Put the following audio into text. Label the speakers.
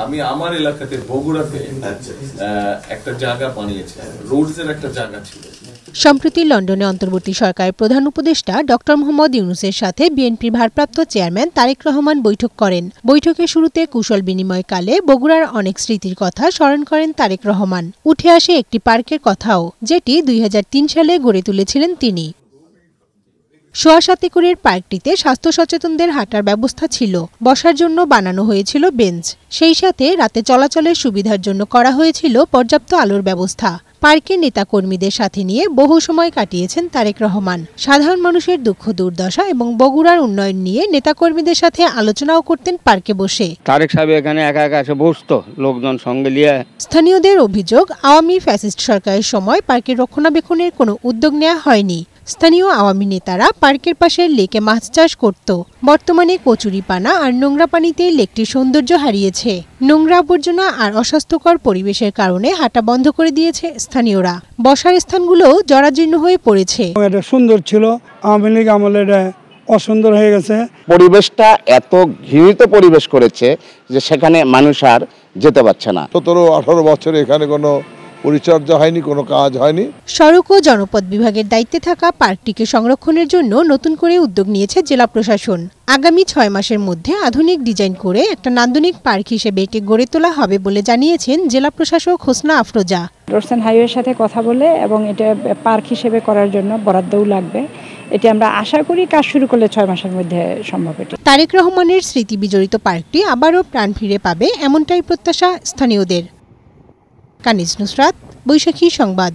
Speaker 1: আমি আমার এলাকাতে বগুড়াতে একটা জায়গা বানিয়েছি, রোডসের একটা জায়গা ছিল।
Speaker 2: সম্প্রতি লন্ডনে অন্তর্বর্তী সরকারের প্রধান উপদেষ্টা ডক্টর মোহাম্মদ ইউনূসের সাথে বিএনপির ভারপ্রাপ্ত চেয়ারম্যান তারেক রহমান বৈঠক করেন। বৈঠকের শুরুতে কুশল বিনিময়কালে বগুড়ার অনেক স্মৃতির কথা স্মরণ করেন তারেক রহমান। উঠে আসে একটি পার্কের কথাও, যেটি 2003 সালে গড়ে তুলেছিলেন তিনি। 7.5 একরের পার্কটিতে স্বাস্থ্য সচেতনদের হাঁটার ব্যবস্থা ছিল, বসার জন্য বানানো হয়েছিল বেঞ্চ, সেই সাথে রাতে চলাচলের সুবিধার জন্য করা হয়েছিল পর্যাপ্ত আলোর ব্যবস্থা। পার্কে নেতাকর্মীদের সাথে নিয়ে বহু সময় কাটিয়েছেন তারেক রহমান। সাধারণ মানুষের দুঃখ দুর্দশা এবং বগুড়ার উন্নয়ন নিয়ে নেতাকর্মীদের সাথে আলোচনাও করতেন পার্কে বসে।
Speaker 3: তারেক সাহেব এখানে একা একা এসে বসতো, লোকজন সঙ্গে নিয়ে।
Speaker 2: স্থানীয়দের অভিযোগ, আওয়ামী ফ্যাসিস্ট সরকারের সময় পার্কের রক্ষণাবেক্ষণের কোনো উদ্যোগ নেওয়া হয়নি। স্থানীয় আওয়ামী নেতারা পার্কের পাশে লেকে মাছ চাষ করত। বর্তমানে কচুরিপানা আর নোংরা পানিতে লেকটির সৌন্দর্য হারিয়েছে। নোংরা আবর্জনা আর অস্বাস্থ্যকর পরিবেশের কারণে হাঁটা বন্ধ করে দিয়েছে স্থানীয়রা। বসার স্থানগুলো জরাজীর্ণ হয়ে পড়েছে।
Speaker 4: এটা সুন্দর ছিল, আওয়ামী লীগ আমলে এটা অসুন্দর হয়ে গেছে।
Speaker 5: পরিবেশটা এত ঘৃণিত পরিবেশ করেছে যে সেখানে মানুষ আর যেতে পারছে না।
Speaker 6: 17-18 বছরে এখানে কোনো পরিচর্যা হয়নি, কোনো কাজ হয়নি।
Speaker 2: সড়ক ও জনপথ বিভাগের দায়িত্বে থাকা পার্কটিকে সংরক্ষণের জন্য নতুন করে উদ্যোগ নিয়েছে জেলা প্রশাসন। আগামী 6 মাসের মধ্যে আধুনিক ডিজাইন করে একটা নান্দনিক পার্ক হিসেবে এটি গড়ে তোলা হবে বলে জানিয়েছেন জেলা প্রশাসক হোসনা আফরোজা।
Speaker 7: রোডসেন হাইওয়ের সাথে কথা বলে এবং এটা পার্ক হিসেবে করার জন্য বরাদ্দও লাগবে। এটি আমরা আশা করি কাজ শুরু করলে 6 মাসের মধ্যে সম্ভব।
Speaker 2: তারেক রহমানের স্মৃতি বিজড়িত পার্কটি আবারও প্রাণ ফিরে পাবে, এমনটাই প্রত্যাশা স্থানীয়দের। কানিজ নুসরাত, বৈশাখী সংবাদ।